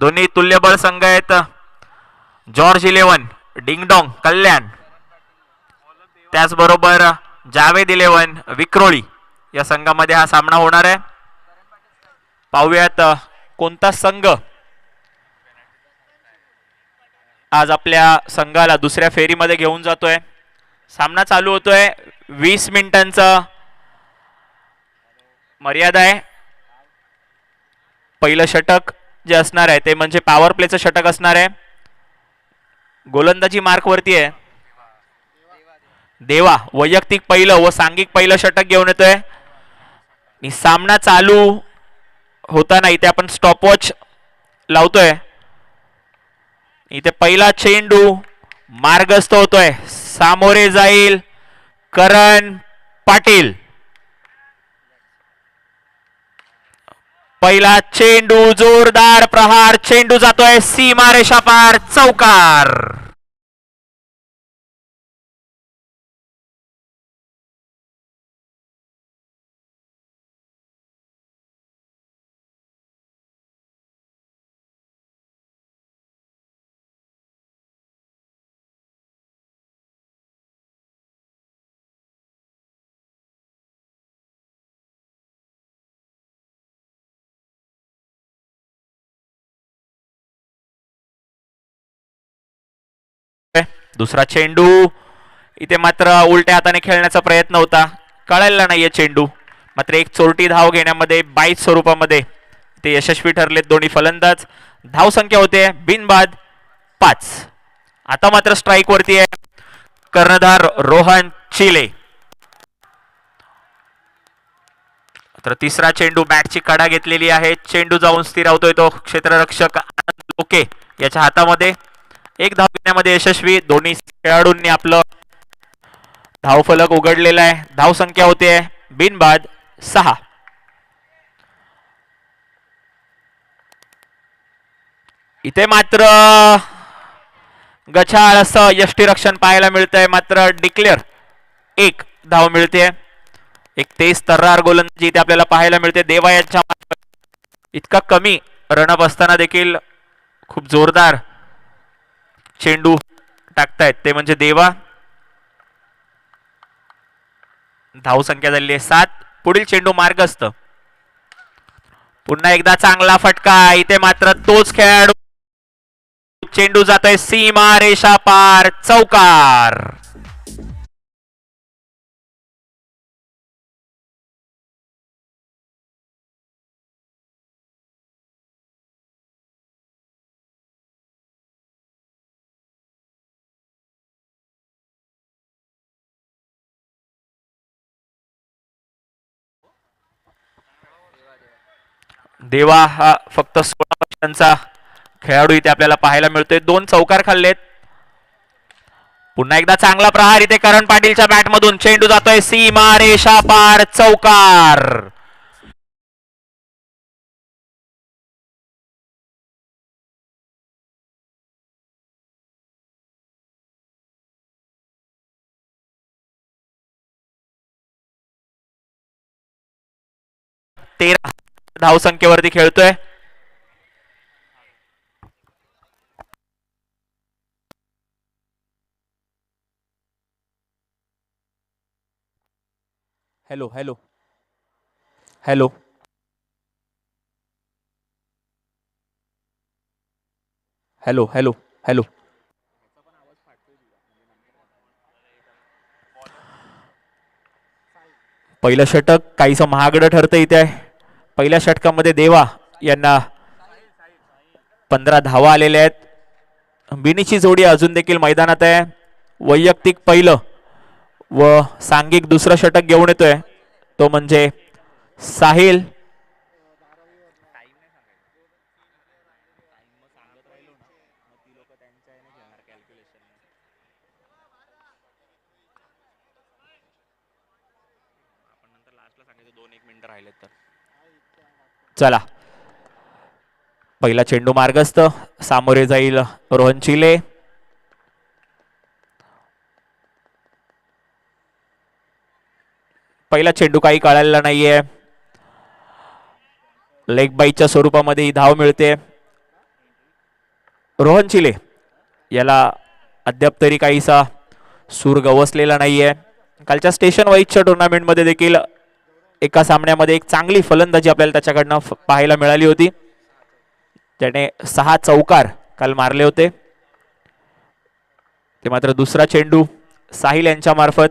दोन्ही तुल्यबळ संघ आहेत. जॉर्ज 11 डिंगडॉंग कल्याण, त्याचबरोबर जावेद 11 विक्रोळी या संघामध्ये हा सामना होणार आहे. पाहूयात कोणता संघ आज आपल्या संघाला दुसऱ्या फेरीमध्ये घेऊन जातोय. सामना चालू होतोय. 20 मिनिटांचा मर्यादा आहे. पहिलं षटक जे असणार आहे ते म्हणजे पॉवर प्लेचं षटक असणार आहे. गोलंदाजी मार्क वरती आहे. देवा वैयक्तिक पहिलं व सांघिक पहिलं षटक घेऊन येतोय. आणि सामना चालू होताना इथे आपण स्टॉपवॉच लावतोय. इथे पहिला चेंडू मार्गस्थ होतोय. सामोरे जाईल करण पाटील. पहिला चेंडू जोरदार प्रहार, चेंडू जातोय सीमारेषा पार, चौकार. दुसरा चेंडू इथे मात्र उलट्या हाताने खेळण्याचा प्रयत्न होता, कळायला नाहीये चेंडू. मात्र एक चोरटी धाव घेण्यामध्ये 22 स्वरूपामध्ये ते यशस्वी ठरलेत दोन्ही फलंदाज. धाव संख्या होते बिनबाद 5. आता मात्र स्ट्राईक वरती आहे कर्णधार रोहन चिले. तर तिसरा चेंडू बॅटची कडा घेतलेली आहे. चेंडू जाऊन स्थिरावतोय तो क्षेत्ररक्षक आनंद लोके याच्या हातामध्ये. एक धाव घेण्यामध्ये यशस्वी. दोन्ही खेळाडूंनी आपलं धावफलक उघडलेला आहे. धाव संख्या होते बिनबाद 6. इथे मात्र गछाळ असं यष्टीरक्षण पाहायला मिळतंय. मात्र डिक्लेअर 1 धाव मिळते. एक तेज तर्रार गोलंदाजी इथे आपल्याला पाहायला मिळते. देवा यांच्या इतका कमी रनअप असताना देखील खूप जोरदार चेंडू टाकतायत ते म्हणजे देवा. धाव संख्या झालेली आहे 7. पुढील चेंडू मार्गस्थ. पुन्हा एकदा चांगला फटका. इथे मात्र तोच खेळाडू. चेंडू जातोय सीमा रेषा पार, चौकार. देवा हा फक्त 16 वर्षांचा खेळाडू इथे आपल्याला पाहायला मिळतोय. 2 चौकार खाल्लेत. पुन्हा एकदा चांगला प्रहार इथे करण पाटीलच्या बॅट मधून. चेंडू जातोय सीमा रेषा पार, चौकार. तेरा धाव संख्येवरती खेळतोय. Hello hello hello hello hello hello. पहिलं षटक काहीसं महागडं ठरतं इथे. पहिल्या षटकामध्ये देवा यांना 15 धावा आलेल्या आहेत. बिनीची जोडी अजून देखील मैदानात आहे. वैयक्तिक पहिलं व सांघिक दुसरं षटक घेऊन येतोय तो म्हणजे साहिल. चला पहिला चेंडू मार्गस्थ. सामोरे जाईल रोहन चिले. पहिला चेंडू काही कळालेला नाहीये. लेग बाईच्या स्वरूपामध्ये ही धाव मिळते. रोहन चिले याला अद्याप तरी काहीसा सूर गवसलेला नाहीये. कालच्या स्टेशन वाईजच्या टुर्नामेंटमध्ये देखील एका सामन्यामध्ये एक चांगली फलंदाजी आपल्याला त्याच्याकडनं पाहायला मिळाली होती. त्याने 6 चौकार काल मारले होते. ते मात्र दुसरा चेंडू साहिल यांच्या मार्फत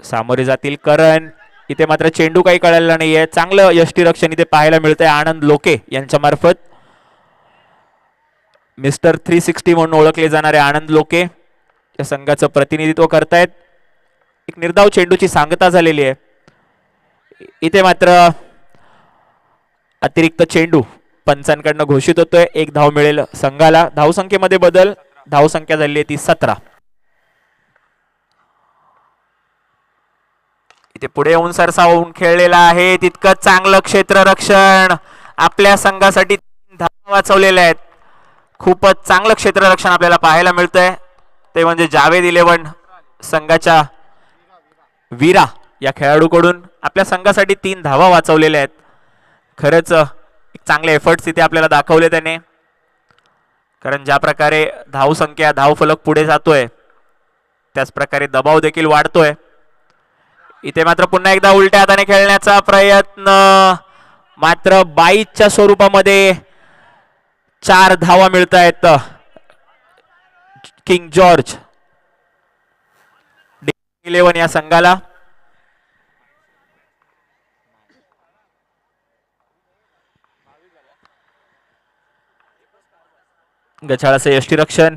सामोरे जातील करण. इथे मात्र चेंडू काही कळालेला नाहीये. चांगलं यष्टीरक्षण इथे पाहायला मिळतंय आनंद लोके यांच्या मार्फत. मिस्टर 360 म्हणून ओळखले जाणारे आनंद लोके या संघाचं प्रतिनिधित्व करतायत. एक निर्धाव चेंडूची सांगता झालेली आहे. इथे मात्र अतिरिक्त चेंडू पंचांकडनं घोषित होतोय. 1 धाव मिळेल संघाला. धावसंख्येमध्ये बदल. धावसंख्या झाली आहे ती 17. इथे पुढे येऊन सरसावून खेळलेला आहे. तितकं चांगलं क्षेत्ररक्षण आपल्या संघासाठी धावा वाचवलेल्या आहेत. खूपच चांगलं क्षेत्ररक्षण आपल्याला पाहायला मिळतंय. ते म्हणजे जावेद 11 संघाच्या वीरा या खेळाडूकडून आपल्या संघासाठी 3 धावा वाचवलेल्या आहेत. खरंच एक चांगले एफर्ट्स इथे आपल्याला दाखवले त्याने. कारण ज्या प्रकारे धावसंख्या धावफलक पुढे जातोय त्याच प्रकारे दबाव देखील वाढतोय. इथे मात्र पुन्हा एकदा उलट्या हाताने खेळण्याचा प्रयत्न. मात्र 22च्या स्वरूपामध्ये 4 धावा मिळत आहेत किंग जॉर्ज 11 या संघाला. गछाळाचं यष्टीरक्षण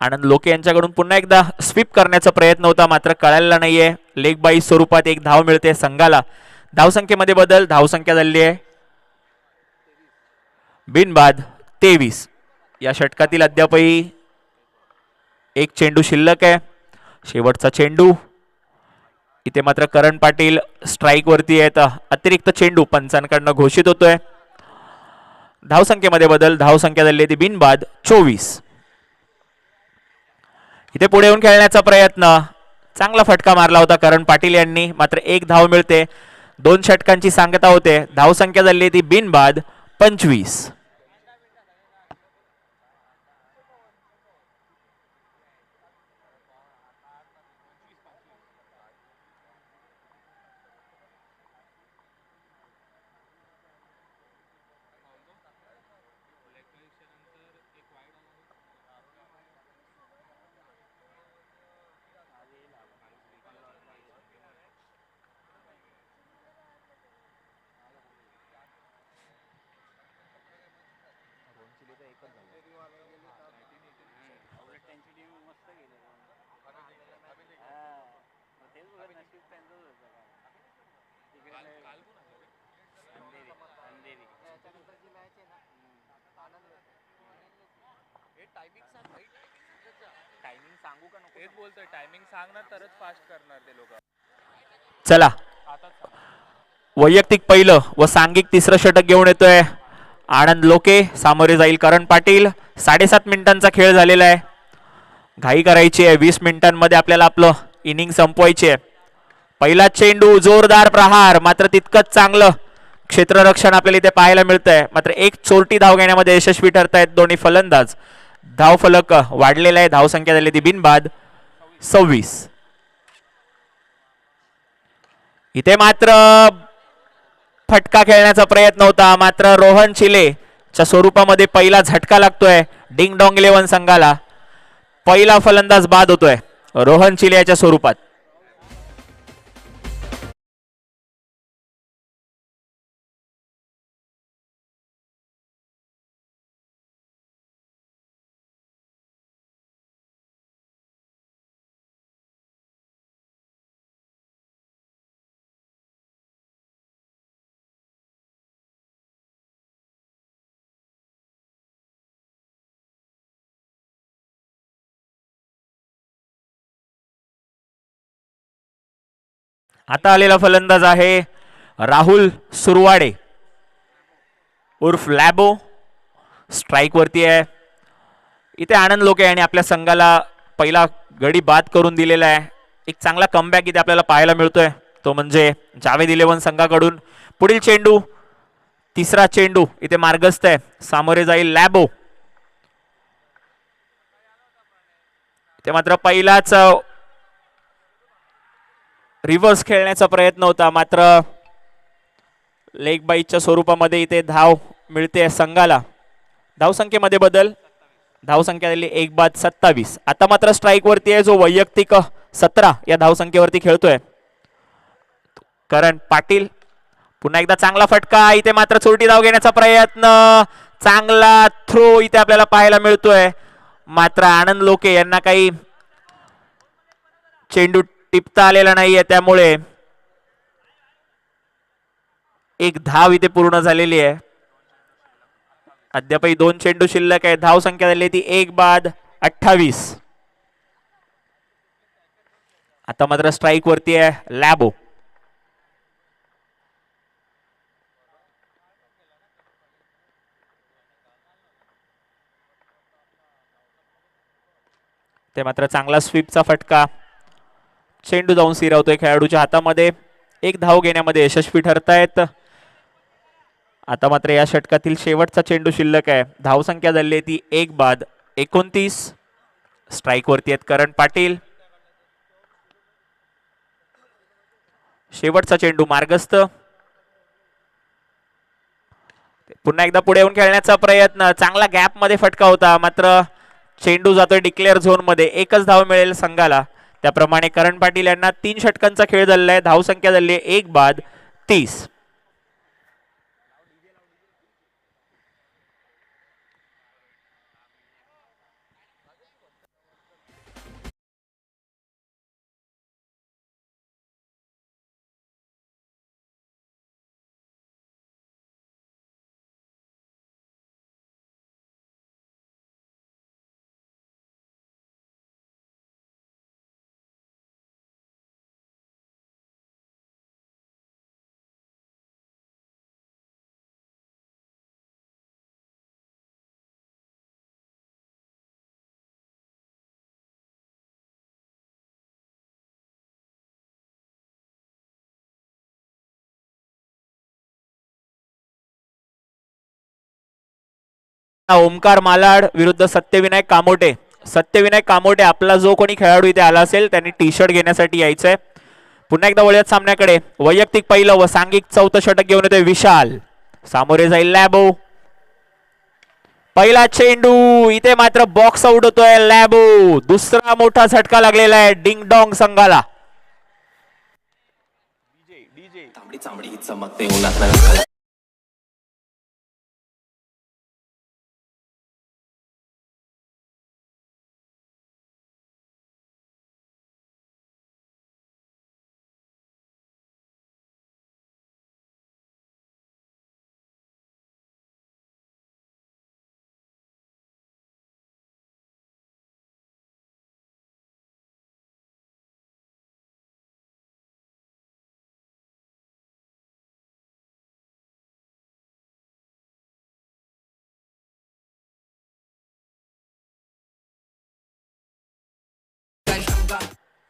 आनंद लोके यांच्याकडून पुन्हा एकदा स्वीप करण्याचा प्रयत्न होता मात्र कळालेला नाहीये. लेग बाई स्वरूपात 1 धाव मिळते संघाला. धावसंख्येमध्ये बदल. धावसंख्या झाली आहे बिनबाद 23. या षटकातील अद्यापही एक चेंडू शिल्लक आहे. शेवटचा चेंडू. इथे मात्र करण पाटील स्ट्राइक वरती आहेत. अतिरिक्त चेंडू पंचांकडनं घोषित होतोय. धावसंख्येमध्ये बदल. धावसंख्या झाली ती बिनबाद 24. इथे पुढे येऊन खेळण्याचा प्रयत्न. चांगला फटका मारला होता करण पाटील यांनी. मात्र 1 धाव मिळते. 2 षटकांची सांगता होते. धावसंख्या झाली ती बिनबाद 25. चला वैयक्तिक पहिलं व सांघिक तिसरं षटक घेऊन येतोय आनंद लोके. सामोरे जाईल करण पाटील. 7.5 मिनिटांचा खेळ झालेला आहे. घाई करायची आहे. 20 मिनिटांमध्ये आपल्याला आपलं इनिंग संपवायची आहे. पहिला चेंडू जोरदार प्रहार. मात्र तितकंच चांगलं क्षेत्ररक्षण आपल्याला इथे पाहायला मिळतंय. मात्र 1 चोरटी धाव घेण्यामध्ये यशस्वी ठरतायत दोन्ही फलंदाज. धाव फलक वाढलेला आहे. धावसंख्या झाली ती बिनबाद 26. इथे मात्र फटका खेळण्याचा प्रयत्न होता मात्र रोहन चिलेच्या स्वरूपामध्ये पहिला झटका लागतोय डिंग डॉंग 11 संघाला. पहिला फलंदाज बाद होतोय रोहन चिले याच्या स्वरूपात. आता आलेला फलंदाज आहे राहुल सुरवाडे उर्फ लॅबो. स्ट्राइक वरती आहे. इथे आनंद लोके यांनी आपल्या संघाला पहिला गडी बाद करून दिलेला आहे. एक चांगला कमबॅक इथे आपल्याला पाहायला मिळतोय तो म्हणजे जावेद 11 संघाकडून. पुढील चेंडू तिसरा चेंडू इथे मार्गस्थ आहे, सामोरे जाईल लॅबो. ते मात्र पहिलाच रिव्हर्स खेळण्याचा प्रयत्न होता, मात्र लेग बाईच्या स्वरूपामध्ये इथे धाव मिळते संघाला. धावसंख्येमध्ये बदल, धावसंख्या झाली 1 बाद 27. आता मात्र स्ट्राईक वरती आहे जो वैयक्तिक 17 या धावसंख्येवरती खेळतोय करण पाटील. पुन्हा एकदा चांगला फटका, इथे मात्र चोरटी धाव घेण्याचा प्रयत्न, चांगला थ्रो इथे आपल्याला पाहायला मिळतोय, मात्र आनंद लोके यांना काही चेंडू टिपता आलेला नाहीये, त्यामुळे एक धाव इथे पूर्ण झालेली आहे. अद्यापही 2 चेंडू शिल्लक आहे. धाव संख्या झाली ती 1 बाद 28. आता मात्र स्ट्राईक वरती आहे लॅबो. ते मात्र चांगला स्वीपचा फटका, चेंडू जाऊन सिरावतोय खेळाडूच्या हातामध्ये. एक धाव घेण्यामध्ये यशस्वी ठरतायत. आता मात्र या षटकातील शेवटचा चेंडू शिल्लक आहे. धावसंख्या झाली ती 1 बाद 29. स्ट्राईक वरती आहेत करण पाटील. शेवटचा चेंडू मार्गस्थ. पुन्हा एकदा पुढे येऊन खेळण्याचा प्रयत्न, चांगला गॅप मध्ये फटका होता, मात्र चेंडू जातोय डिक्लेअर झोन मध्ये. एकच धाव मिळेल संघाला. त्याप्रमाणे करण पाटील यांना 3 षटकांचा खेळ झालेला आहे. धावसंख्या झाली 1 बाद 30. ओमकार मालाड विरुद्ध सत्यविनायक कामोटे. सत्यविनायक कामोटे, आपला जो कोणी खेळाडू इथे आला असेल त्यांनी टी शर्ट घेण्यासाठी यायचंय. पुन्हा एकदा वळूयात सामन्याकडे. वैयक्तिक पहिलं व सांघिक 4थं षटक घेऊन येतोय विशाल. सामोरे जाईल लॅबो. पहिला चेंडू, इथे मात्र बॉक्स आउट होतोय लॅबो. दुसरा मोठा झटका लागलेला आहे डिंग डॉंग संघाला.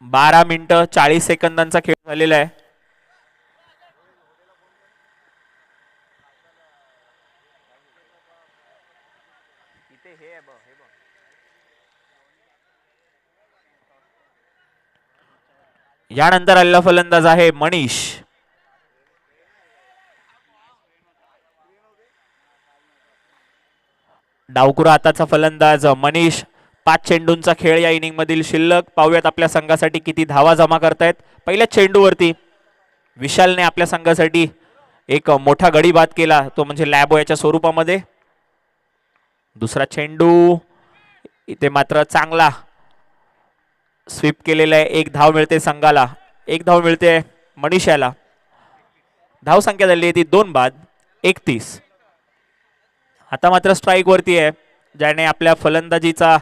बारा मिनिटं 40 सेकंदांचा खेळ झालेला आहे. यानंतर आलेला फलंदाज आहे मनीष. डावकुरा आताचा फलंदाज मनीष. 5 चेंडूंचा खेळ या इनिंग मधील शिल्लक. पाहूयात आपल्या संघासाठी किती धावा जमा करतायत. पहिल्या चेंडूवरती विशालने आपल्या संघासाठी एक मोठा गडी बाद केला, तो म्हणजे लॅबो याच्या स्वरूपामध्ये. दुसरा चेंडू, इथे मात्र चांगला स्वीप केलेला आहे. एक धाव मिळते संघाला. एक धाव मिळते मनीष याला. धाव संख्या झाली ती 2 बाद 31. आता मात्र स्ट्राईक वरती आहे, ज्याने आपल्या फलंदाजीचा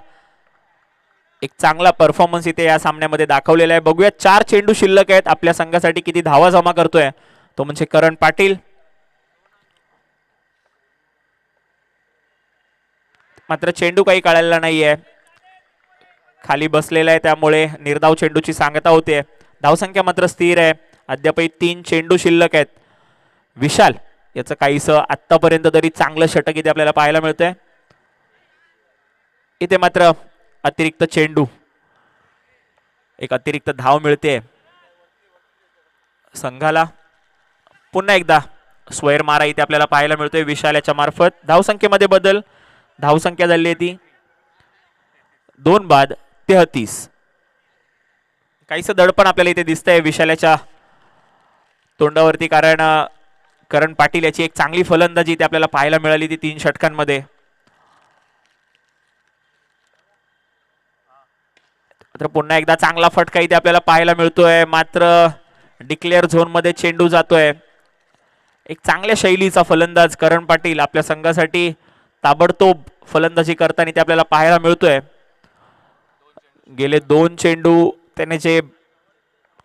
एक चांगला परफॉर्मन्स इथे या सामन्यामध्ये दाखवलेला आहे. बघूया 4 चेंडू शिल्लक आहेत. आपल्या संघासाठी किती धावा जमा करतोय तो म्हणजे करण पाटील. मात्र चेंडू काही कळालेला नाहीये, खाली बसलेला आहे, त्यामुळे निर्धाव चेंडूची सांगता होते. धावसंख्या मात्र स्थिर आहे. अद्यापही 3 चेंडू शिल्लक आहेत. विशाल याचं काहीसं आतापर्यंत तरी चांगलं षटक इथे आपल्याला पाहायला मिळतंय. इथे मात्र अतिरिक्त चेंडू, एक अतिरिक्त धाव मिळते संघाला. पुन्हा एकदा स्वैर मारा इथे आपल्याला पाहायला मिळतोय विशाल याच्या मार्फत. धावसंख्येमध्ये बदल, धावसंख्या झाली आहे ती 2 बाद 33. काहीसं दडपण आपल्याला इथे दिसतंय विशाल्याच्या तोंडावरती, कारण करण पाटील याची एक चांगली फलंदाजी इथे आपल्याला पाहायला मिळाली ती 3 षटकांमध्ये. मात्र पुन्हा एकदा चांगला फटका इथे आपल्याला पाहायला मिळतोय. मात्र डिक्लेअर झोन मध्ये चेंडू जातोय. एक चांगल्या शैलीचा फलंदाज करण पाटील आपल्या संघासाठी ताबडतोब फलंदाजी करताना इथे आपल्याला पाहायला मिळतोय. गेले 2 चेंडू त्याने जे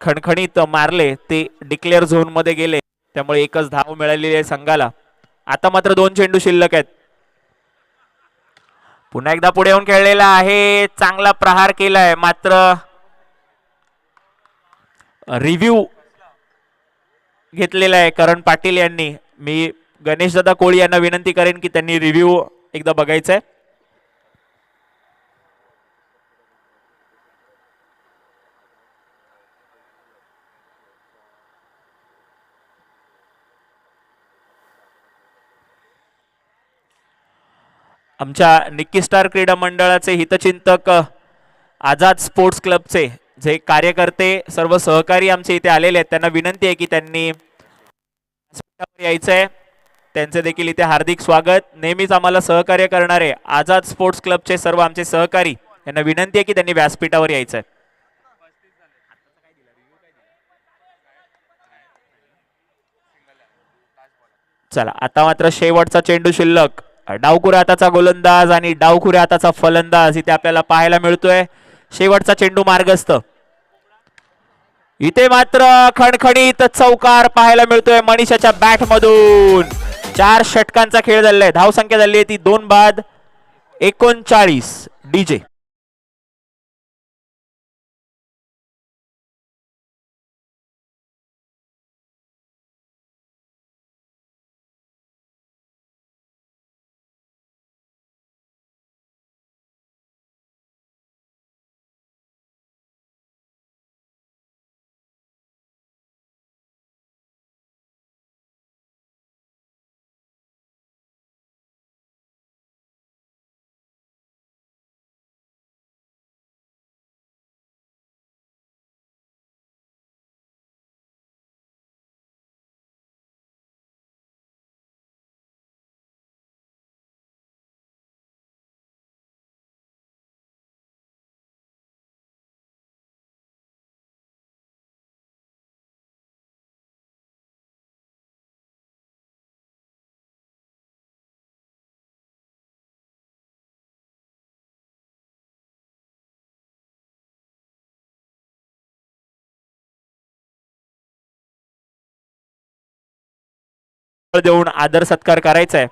खणखणीत मारले ते डिक्लेअर झोन मध्ये गेले, त्यामुळे एकच धाव मिळालेली आहे संघाला. आता मात्र 2 चेंडू शिल्लक आहेत. पुन्हा एकदा पुढे येऊन खेळलेला आहे, चांगला प्रहार केलाय. मात्र रिव्ह्यू घेतलेला आहे करण पाटील यांनी. मी गणेशदादा कोळी यांना विनंती करेन की त्यांनी रिव्ह्यू एकदा बघायचा आहे. आमच्या निक्की स्टार क्रीडा मंडळाचे हितचिंतक आझाद स्पोर्ट्स क्लबचे जे कार्यकर्ते सर्व सहकारी आमचे इथे आलेले आहेत, त्यांना विनंती आहे की त्यांनी यायचंय. त्यांचे देखील इथे हार्दिक स्वागत. नेहमीच आम्हाला सहकार्य करणारे आझाद स्पोर्ट्स क्लबचे सर्व आमचे सहकारी यांना विनंती आहे की त्यांनी व्यासपीठावर यायचंय. चला आता मात्र शेवटचा चेंडू शिल्लक. डावखुऱ्या हाताचा गोलंदाज आणि डावखुऱ्या हाताचा फलंदाज इथे आपल्याला पाहायला मिळतोय. शेवटचा चेंडू मार्गस्थ. इथे मात्र खणखणीत चौकार पाहायला मिळतोय मनीषाच्या बॅट मधून. 4 षटकांचा खेळ झालेला आहे. धावसंख्या झाली आहे ती 2 बाद 39. डीजे देऊन आदर सत्कार करायचा आहे.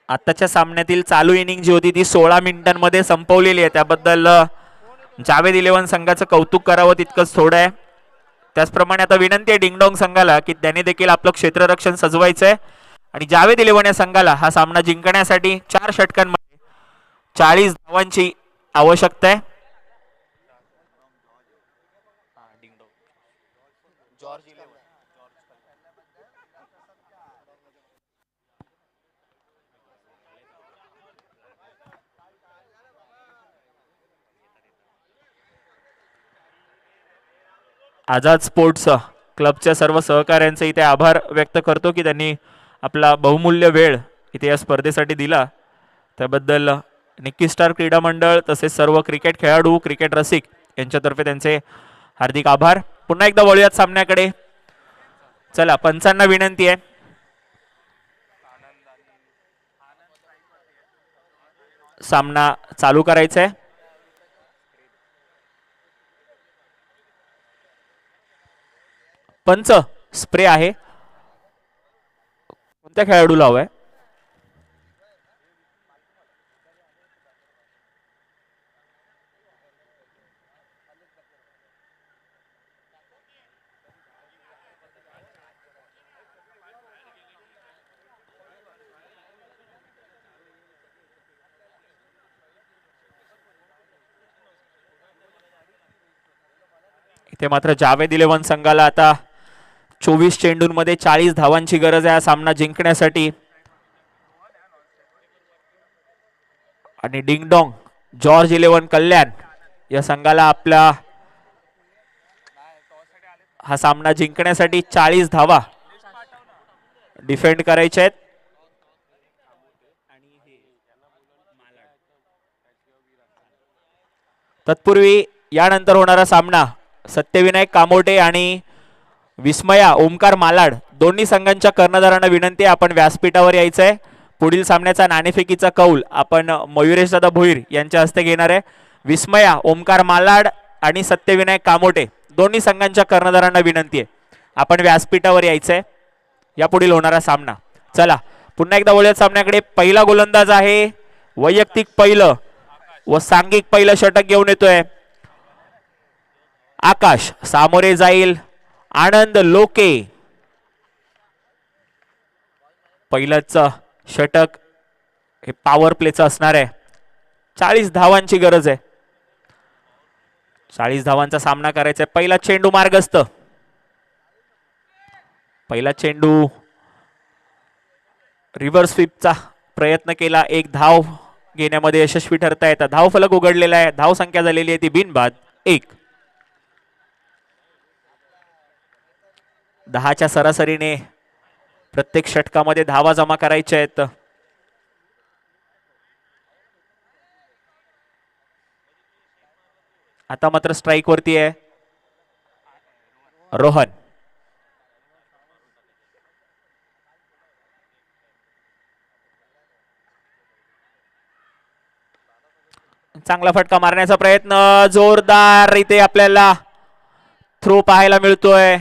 आताच्या सामन्यातील चालू इनिंग जी होती ती 16 मिनिटांमध्ये संपवलेली आहे. त्याबद्दल जावेद 11 संघाचं कौतुक करावं तितकंच थोडं आहे. त्याचप्रमाणे आता विनंती आहे डिंगडोंग संघाला की त्यांनी देखील आपलं क्षेत्ररक्षण सजवायचंय आणि जावेद 11 या संघाला हा सामना जिंकण्यासाठी 4 षटकांमध्ये 40 धावांची आवश्यकता आहे. आझाद स्पोर्ट्स क्लबच्या सर्व सहकाऱ्यांचे इथे आभार व्यक्त करतो की त्यांनी आपला बहुमूल्य वेळ इथे या स्पर्धेसाठी दिला. त्याबद्दल निक्की स्टार क्रीडा मंडळ तसेच सर्व क्रिकेट खेळाडू क्रिकेट रसिक यांच्यातर्फे त्यांचे हार्दिक आभार. पुन्हा एकदा वळूयात सामन्याकडे. चला पंचांना विनंती आहे सामना चालू करायचा आहे. पंच स्प्रे आहे, कोणत्या खेळाडूला हवाय? इथे मात्र जावेद 11 संघाला आता 24 चेंडूंमध्ये 40 धावांची गरज आहे हा सामना जिंकण्यासाठी. आणि डिंगडॉंग जॉर्ज 11 कल्याण या संघाला आपला हा सामना जिंकण्यासाठी 40 धावा डिफेंड करायचे आहेत. तत्पूर्वी यानंतर होणारा सामना सत्यविनायक कामोटे आणि विस्मया ओमकार मालाड दोन्ही संघांच्या कर्णधारांना विनंती आहे आपण व्यासपीठावर यायचंय. पुढील सामन्याचा नाणेफेकीचा कौल आपण मयुरेश दादा भोईर यांच्या हस्ते घेणार आहे. विस्मया ओमकार मालाड आणि सत्यविनायक कामोटे दोन्ही संघांच्या कर्णधारांना विनंती आहे आपण व्यासपीठावर यायचंय या पुढील होणारा सामना. चला पुन्हा एकदा बोलूया सामन्याकडे. पहिला गोलंदाज आहे, वैयक्तिक पहिलं व सांघिक पहिलं षटक घेऊन येतोय आकाश. सामोरे जाईल आनंद लोके. पहिलंच षटक हे पॉवर प्लेचं असणार आहे. 40 धावांची गरज आहे. 40 धावांचा सामना करायचा आहे. पहिला चेंडू मार्गस्थ. पहिला चेंडू रिव्हर्स स्वीपचा प्रयत्न केला, एक धाव घेण्यामध्ये यशस्वी ठरता येतात. धाव फलक उघडलेला आहे, धाव संख्या झालेली आहे ती बिनबाद 1. 10च्या सरासरीने प्रत्येक षटकामध्ये धावा जमा करायच्या आहेत. आता मात्र स्ट्राइक वरती आहे रोहन. चांगला फटका मारण्याचा प्रयत्न, जोरदार इथे आपल्याला थ्रो पाहायला मिळतोय.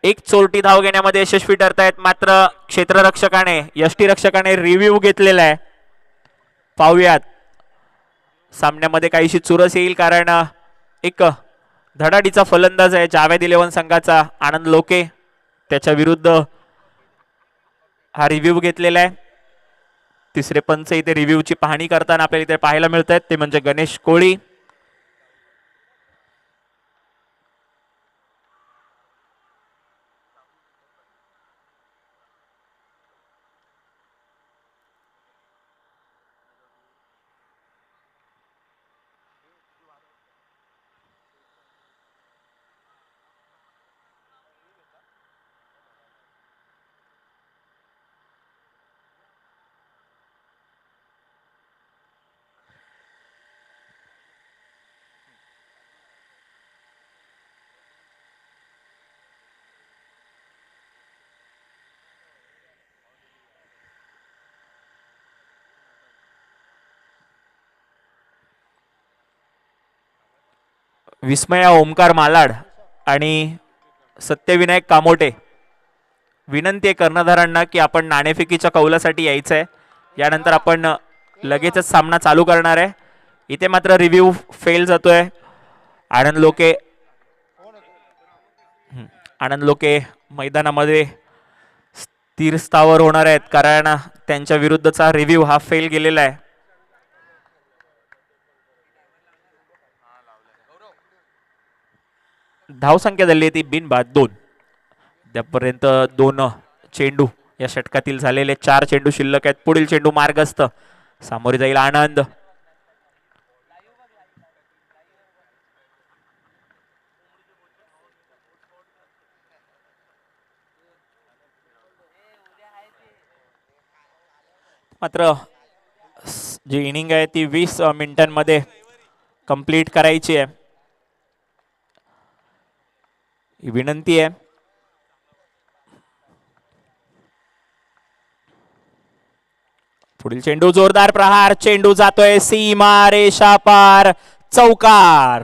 एक चोरटी धाव घेण्यामध्ये यशस्वी ठरतायत. मात्र क्षेत्ररक्षकाने यष्टीरक्षकाने रिव्ह्यू घेतलेला आहे. पाहूयात सामन्यामध्ये काहीशी चुरस येईल कारण एक धडाडीचा फलंदाज आहे जावेद 11 संघाचा आनंद लोके, त्याच्या विरुद्ध हा रिव्ह्यू घेतलेला आहे. तिसरे पंच इथे रिव्ह्यूची पाहणी करताना आपल्याला इथे पाहायला मिळत आहेत ते म्हणजे गणेश कोळी. विस्मया ओमकार मालाड आणि सत्यविनायक कामोटे विनंती आहे कर्णधारांना की आपण नाणेफेकीच्या कौलासाठी यायचं आहे. यानंतर आपण लगेचच सामना चालू करणार आहे. इथे मात्र रिव्ह्यू फेल जातोय. आनंद लोके मैदानामध्ये स्थिर स्थावर होणार आहेत कारण त्यांच्या विरुद्धचा रिव्ह्यू हा फेल गेलेला आहे. धाव संख्या झाली ती बिनबाद 2. त्यापर्यंत 2 चेंडू या षटकातील झालेले 4 चेंडू शिल्लक आहेत. पुढील चेंडू मार्गस्थ, सामोरे जाईल आनंद. मात्र जी इनिंग आहे ती 20 मिनिटांमध्ये कंप्लीट करायची आहे. विनंती आहे पुढील चेंडू, जोरदार प्रहार, चेंडू जातोय सीमा रेषा पार, चौकार.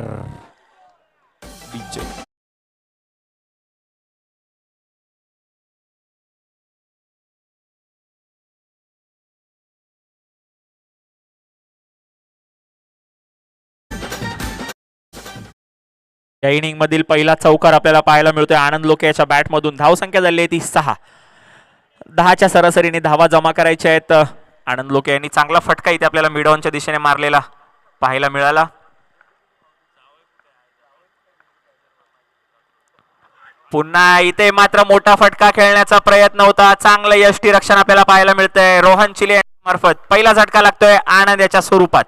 या इनिंग मधील पहिला चौकार आपल्याला पाहायला मिळतोय आनंद लोके याच्या बॅट मधून. धावसंख्या झाली आहे ती 6. 10च्या सरासरीने धावा जमा करायच्या आहेत. आनंद लोके यांनी चांगला फटका इथे आपल्याला मिडऑनच्या दिशेने मारलेला पाहायला मिळाला. पुन्हा इथे मात्र मोठा फटका खेळण्याचा प्रयत्न होता. चांगलं यष्टी रक्षण आपल्याला पाहायला मिळतंय रोहन चिले मार्फत. पहिला झटका लागतोय आनंद याच्या स्वरूपात.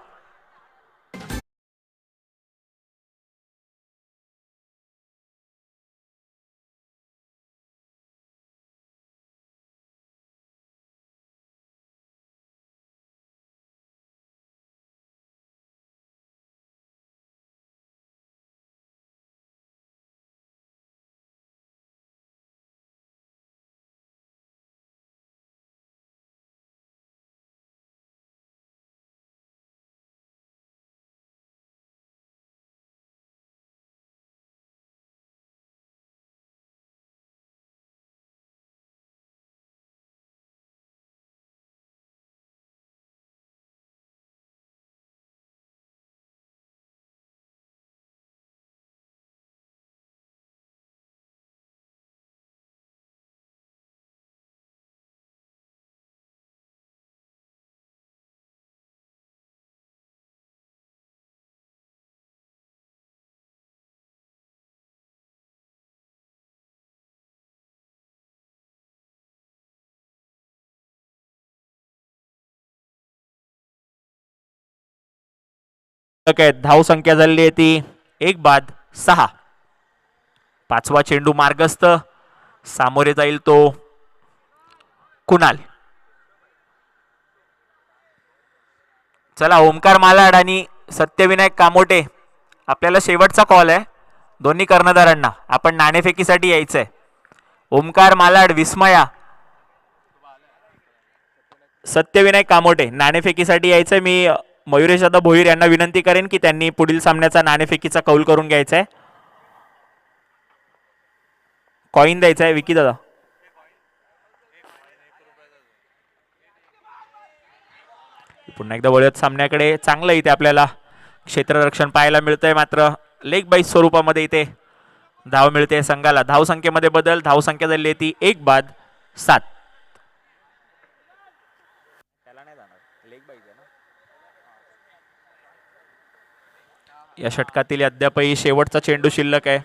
धाव संख्या झाली आहे ती 1-6. पाचवा चेंडू मार्गस्थ. सामोरे जाईल तो कुणाल. चला ओमकार मालाड आणि सत्यविनायक कामोटे आपल्याला शेवटचा कॉल आहे दोन्ही कर्णधारांना. आपण नाणेफेकीसाठी यायचंय. ओमकार मालाड विस्मया सत्यविनायक कामोटे नाणेफेकीसाठी यायचंय. मी मयुरेश दादा भोईर यांना विनंती करेन की त्यांनी पुढील सामन्याचा नाणेफेकीचा कौल करून घ्यायचा आहे. कॉइन द्यायचा आहे विकी दादा. पुन्हा एकदा वळत सामन्याकडे. चांगलं इथे आपल्याला क्षेत्ररक्षण पाहायला मिळतंय. मात्र लेग बाईस स्वरूपामध्ये इथे धाव मिळते संघाला. धावसंख्येमध्ये बदल. धावसंख्या झाली आहे ती 1-7. या षटकातील अद्यापही शेवटचा चेंडू शिल्लक आहे.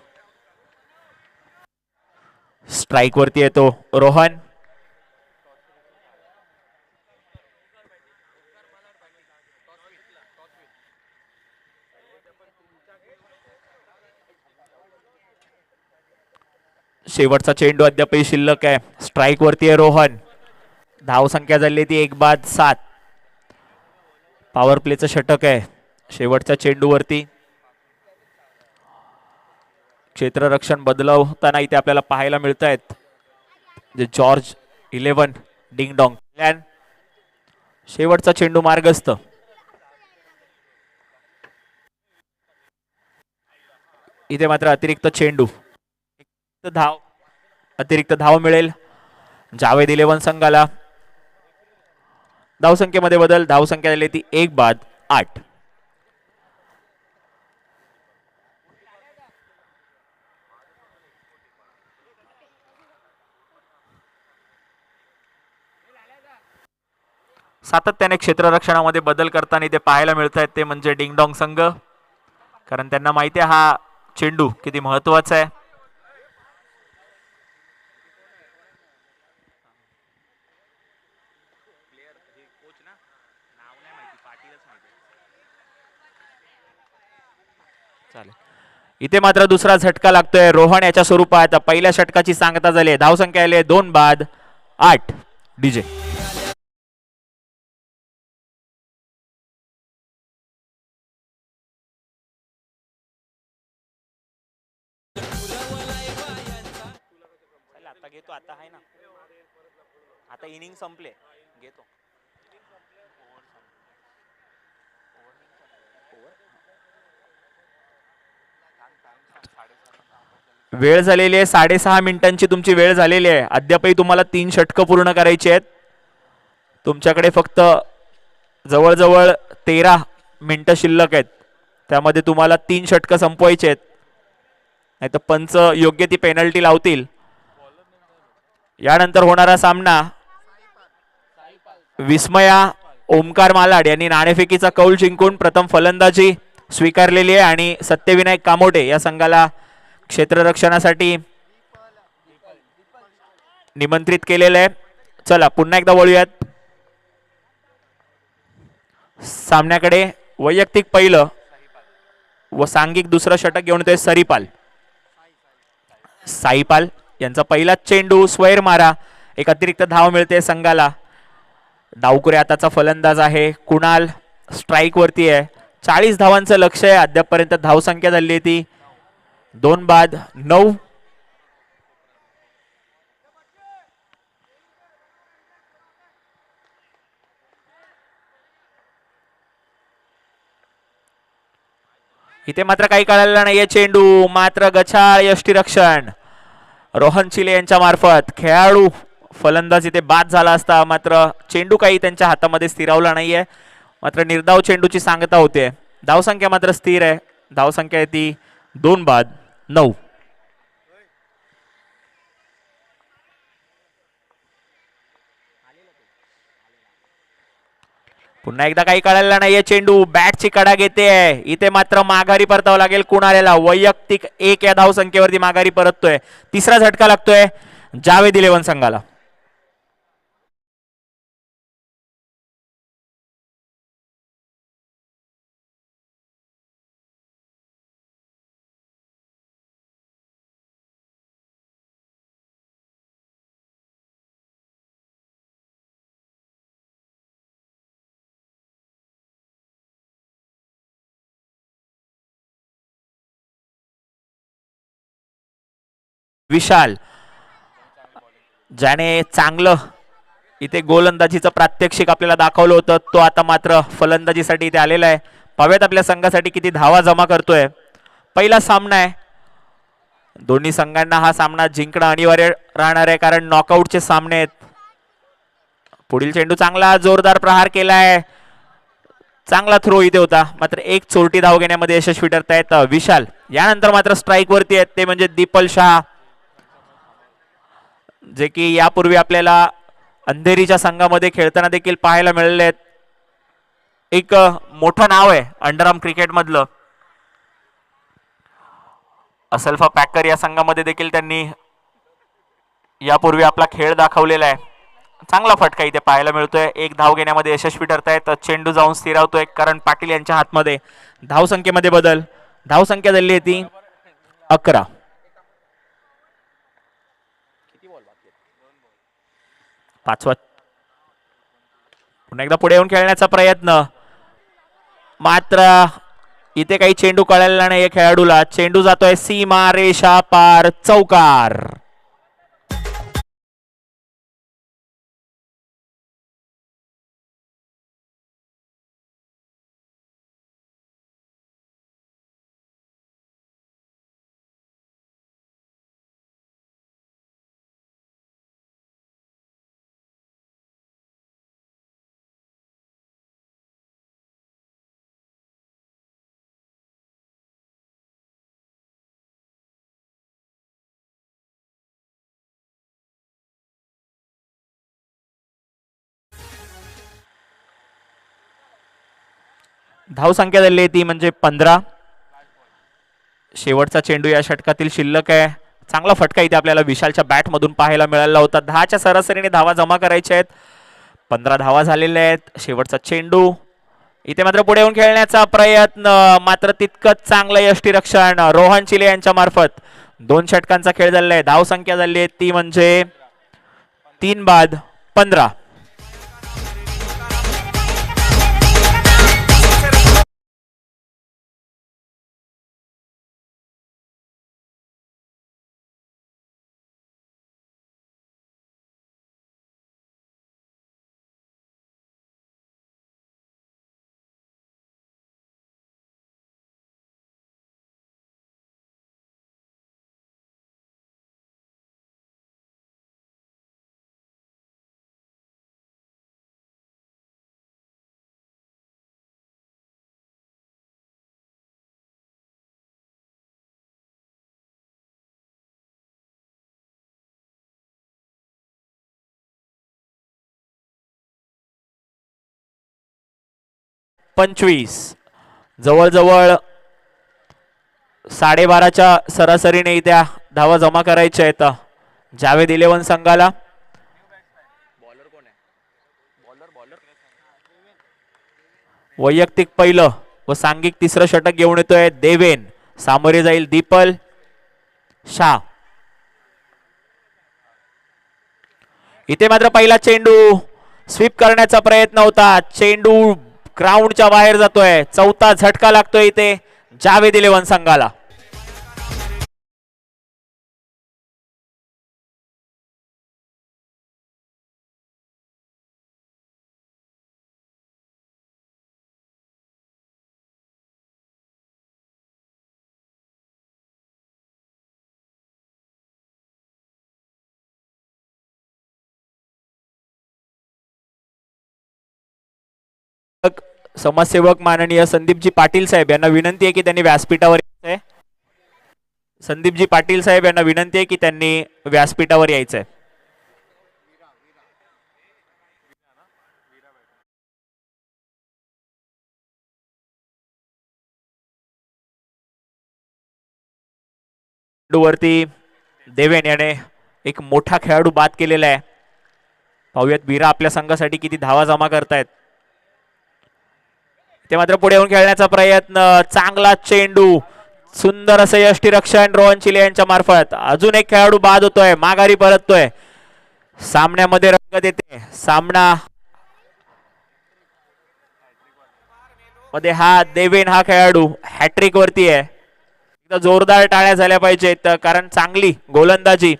स्ट्राइक वरती येतो रोहन. शेवटचा चेंडू अद्यापही शिल्लक आहे. स्ट्राइक वरती आहे रोहन. धावसंख्या झाली ती 1-7. पॉवर प्लेचं षटक आहे शेवटच्या चेंडूवरती. क्षेत्ररक्षण बदलवताना इथे आपल्याला पाहायला मिळत आहेत जे जॉर्ज 11 डिंग डॉंग. शेवटचा चेंडू मार्गस्थ. इथे मात्र अतिरिक्त चेंडू अतिरिक्त धाव मिळेल जावेद 11 संघाला. धावसंख्येमध्ये बदल. धावसंख्या झाली ती 1-8. सातत्याने क्षेत्ररक्षणामध्ये बदल करताना ते पाहायला मिळत आहेत ते म्हणजे डिंगडॉंग संघ. कारण त्यांना माहिती आहे हा चेंडू किती महत्वाचा आहे. इथे मात्र दुसरा झटका लागतोय रोहन याच्या स्वरूपात. पहिल्या षटकाची सांगता झाली. धावसंख्या आली 2-8. डीजे आता घेतो. आता आहे ना. आता इनिंग संपले घेतो. वेळ झालेली आहे 6.5 मिनिटांची तुमची वेळ झालेली आहे. अद्यापही तुम्हाला 3 षटकं पूर्ण करायची आहेत. तुमच्याकडे फक्त जवळजवळ 13 मिनिटं शिल्लक आहेत. त्यामध्ये तुम्हाला 3 षटकं संपवायचे आहेत. नाही तर पंच योग्य ती पेनल्टी लावतील. यानंतर होणारा सामना विस्मया ओमकार मालाड यांनी नाणेफेकीचा कौल जिंकून प्रथम फलंदाजी स्वीकारलेली आहे आणि सत्यविनायक कामोटे या संघाला क्षेत्ररक्षणासाठी निमंत्रित केलेलं आहे. चला पुन्हा एकदा वळूयात सामन्याकडे. वैयक्तिक पहिलं व सांघिक दुसरं षटक घेऊन येतोय सरीपाल. साईपाल यांचा पहिलाच चेंडू स्वैर मारा. एक अतिरिक्त धाव मिळते संघाला. डावकुरे आताचा फलंदाज आहे कुणाल स्ट्राईक वरती आहे. 40 धावांचं लक्ष आहे. अद्यापपर्यंत धावसंख्या झाली आहे ती 2 बाद 9. इथे मात्र काही कळालेलं नाहीये. चेंडू मात्र गछाळ यष्टीरक्षण रोहन चिले यांच्या मार्फत. खेळाडू फलंदाज इथे बाद झाला असता मात्र चेंडू काही त्यांच्या हातामध्ये स्थिरावला नाहीये. मात्र निर्धाव चेंडूची सांगता होते. धावसंख्या मात्र स्थिर आहे. धावसंख्या आहे ती 2 बाद 9. पुन्हा एकदा काही कळायला नाहीये. चेंडू बॅटची कडा घेते. इथे मात्र माघारी परतावं लागेल कुणाला. वैयक्तिक 1 या धावसंख्येवरती माघारी परततोय. तिसरा झटका लागतोय जावेद 11 संघाला. विशाल ज्याने चांगलं इथे गोलंदाजीचं प्रात्यक्षिक आपल्याला दाखवलं होतं तो आता मात्र फलंदाजीसाठी इथे आलेला आहे. पाहूयात आपल्या संघासाठी किती धावा जमा करतोय. पहिला सामना आहे. दोन्ही संघांना हा सामना जिंकणं अनिवार्य राहणार आहे कारण नॉकआउटचे सामने आहेत. पुढील चेंडू चांगला जोरदार प्रहार केलाय. चांगला थ्रो इथे होता मात्र एक चोरटी धाव घेण्यामध्ये यशस्वी ठरतायत विशाल. यानंतर मात्र स्ट्राईक वरती आहेत ते म्हणजे दीपल शहा जे की यापूर्वी आपल्याला अंधेरीच्या संघामध्ये खेळताना देखील पाहायला मिळाले आहेत. एक मोठं नाव आहे अंडरआर्म क्रिकेट मधलं. असल्फा पॅकर या संघामध्ये देखील त्यांनी यापूर्वी आपला खेळ दाखवलेला आहे. चांगला फटका इथे पाहायला मिळतोय. एक धाव घेण्यामध्ये यशस्वी ठरतायत. चेंडू जाऊन स्थिरावतोय करण पाटील यांच्या हातमध्ये. धावसंख्येमध्ये बदल. धावसंख्या झाली आहे ती 11. पाचवा पुन्हा एकदा पुढे येऊन खेळण्याचा प्रयत्न मात्र इथे काही चेंडू कळायला नाहीये खेळाडूला. चेंडू जातोय सीमा रेषा पार चौकार. धावसंख्या झाली ती म्हणजे 15. शेवटचा चेंडू या षटकातील शिल्लक आहे. चांगला फटका इथे आपल्याला विशालच्या बॅट मधून पाहायला मिळाला होता. 10च्या सरासरीने धावा जमा करायच्या आहेत. 15 धावा झालेल्या आहेत. शेवटचा चेंडू इथे मात्र पुढे येऊन खेळण्याचा प्रयत्न मात्र तितकंच चांगलं यष्टीरक्षण रोहन चिले यांच्या मार्फत. 2 षटकांचा खेळ झालेला आहे. धावसंख्या झाली आहे ती म्हणजे 3 बाद 15. 25. जवळजवळ 12:30च्या सरासरीने इथे धावा जमा करायच्या आहेत जावेद 11 संघाला. वैयक्तिक पहिलं व सांघिक तिसरं षटक घेऊन येतोय देवेन. सामोरे जाईल दीपल शाह. इथे मात्र पहिला चेंडू स्वीप करण्याचा प्रयत्न होता. चेंडू ग्राउंडच्या बाहेर जातोय. चौथा झटका लागतोय इथे जावेद 11 संघाला. समाजसेवक माननीय संदीपजी पाटील साहेब यांना विनंती आहे की त्यांनी व्यासपीठावर यायचंय. संदीपजी पाटील साहेब यांना विनंती आहे की त्यांनी व्यासपीठावर यायचंय. वरती देवेन याने एक मोठा खेळाडू बाद केलेला आहे. पाहूयात वीरा आपल्या संघासाठी किती धावा जमा करतायत. ते मात्र पुढे येऊन खेळण्याचा प्रयत्न. चांगला चेंडू. सुंदर असं यष्टीरक्षण रोहन चिले यांच्या मार्फत. अजून एक खेळाडू बाद होतोय. माघारी परततोय. सामन्यामध्ये रंगत येते. सामना मध्ये हा देवेन हा खेळाडू हॅट्रिक वरती आहे. जोरदार टाळ्या झाल्या पाहिजेत कारण चांगली गोलंदाजी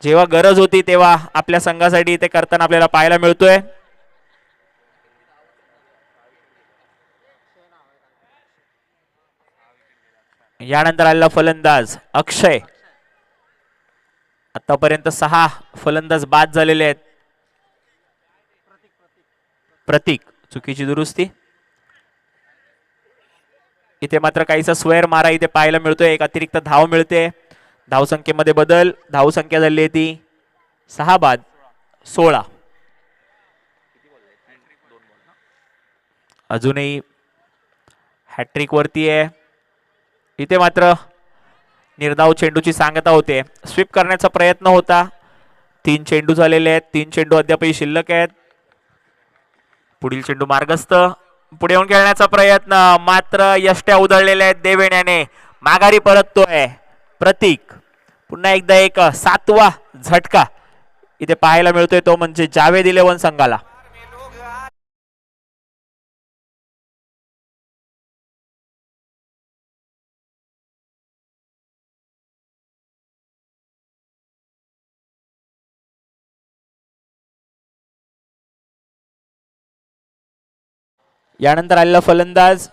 जेव्हा गरज होती तेव्हा आपल्या संघासाठी ते करताना आपल्याला पाहायला मिळतोय. यानंतर आलेला फलंदाज अक्षय. आतापर्यंत 6 फलंदाज बाद झालेले आहेत. प्रतीक चुकीची दुरुस्ती. इथे मात्र काहीसा स्क्वेअर मारा इथे पाहायला मिळतोय. एक अतिरिक्त धाव मिळते. धावसंख्येमध्ये बदल. धावसंख्या झाली ती 6 बाद 16. अजूनही हॅट्रिक वरती आहे. इथे मात्र निर्धाव चेंडूची सांगता होते. स्वीप करण्याचा प्रयत्न होता. 3 चेंडू झालेले आहेत. 3 चेंडू अद्यापही शिल्लक आहेत. पुढील चेंडू मार्गस्थ. पुढे येऊन खेळण्याचा प्रयत्न मात्र यष्ट्या उधळलेल्या आहेत. देवेन याने माघारी परततोय. प्रतीक पुन्हा एकदा एक 7वा झटका इथे पाहायला मिळतोय. तो म्हणजे जावेद 11 संघाला. यानंतर आलेला फलंदाज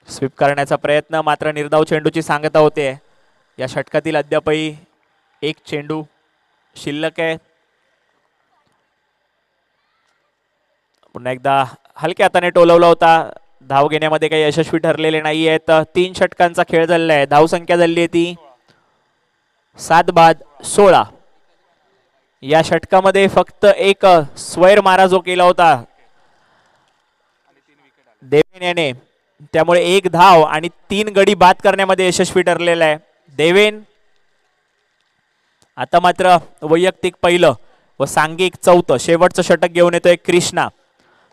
स्वीप करण्याचा प्रयत्न मात्र निर्धाव चेंडूची सांगता होते. या षटकातील अद्यापही एक चेंडू शिल्लक आहे. पुन्हा एकदा हलक्या हाताने टोलवला होता. धाव घेण्यामध्ये काही यशस्वी ठरलेले नाही आहेत. 3 षटकांचा खेळ झालेला आहे. धावसंख्या झाली आहे ती 7 बाद 16. या षटकामध्ये फक्त एक स्क्वेअर मारा जो केला होता देवेन याने, त्यामुळे 1 धाव आणि 3 गडी बाद करण्यामध्ये यशस्वी ठरलेला आहे देवेन. आता मात्र वैयक्तिक पहिलं व सांघिक चौथं शेवटचं षटक घेऊन येतोय कृष्णा.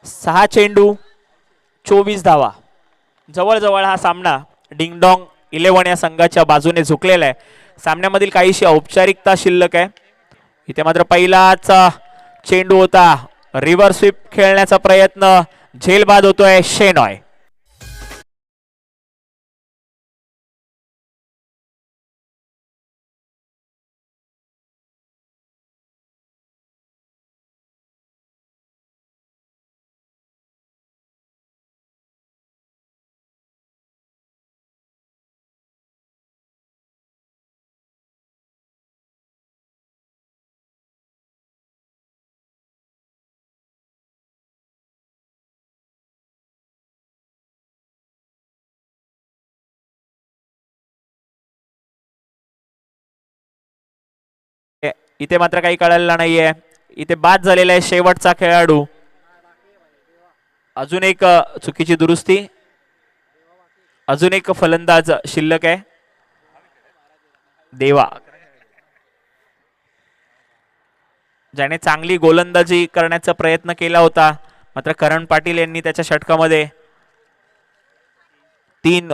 6 चेंडू 24 धावा. जवळजवळ हा सामना डिंगडॉंग 11 या संघाच्या बाजूने झुकलेला आहे. सामन्यामधील काहीशी औपचारिकता शिल्लक आहे. इथे मात्र पहिलाच चेंडू होता. रिव्हर्स स्वीप खेळण्याचा प्रयत्न. झेल बाद होतोय शेनॉय. इथे मात्र काही कळालेला नाहीये. इथे बाद झालेला आहे शेवटचा खेळाडू. अजून एक चुकीची दुरुस्ती. अजून एक फलंदाज शिल्लक आहे. देवा ज्याने चांगली गोलंदाजी करण्याचा प्रयत्न केला होता, मात्र करण पाटील यांनी त्याच्या षटकामध्ये 3